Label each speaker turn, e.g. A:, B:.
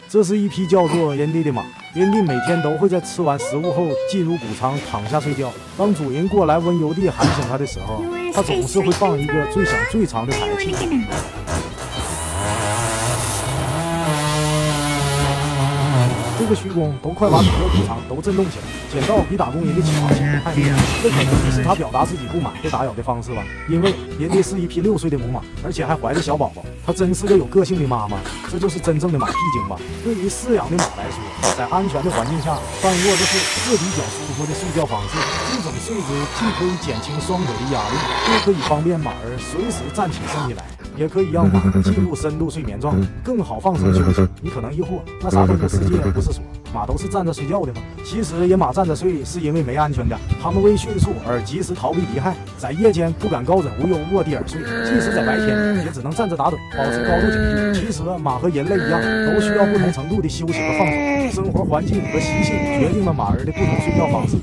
A: 这是一匹叫做边地的马，边地每天都会在吃完食物后进入谷仓躺下睡觉。当主人过来温柔地喊醒它的时候，它总是会放一个最响最长的排气。这个虚公都快把整个谷仓都震动起来，捡到比打工人的起床气太厉害，这可能是他表达自己不满被打扰的方式吧。因为边地是一匹6岁的母马，而且还怀着小宝宝，它真是个有个性的妈妈，这就是真正的马屁精吧。对于饲养的马来说，在安全的环境下半卧着是个比较舒服的睡觉方式。这种睡姿既可以减轻双腿的压力，又可以方便马儿随时站起身体来，也可以让马进入深度睡眠状态，更好放松休息。你可能疑惑，那啥动物世界不是说马都是站着睡觉的吗？其实野马站着睡是因为没安全感，它们为迅速而及时逃避敌害，在夜间不敢高枕无忧卧地而睡，即使在白天也只能站着打盹，保持高度警惕。其实马和人类一样，都需要不同程度的休息和放松，生活环境和习性决定了马儿的不同睡觉方式。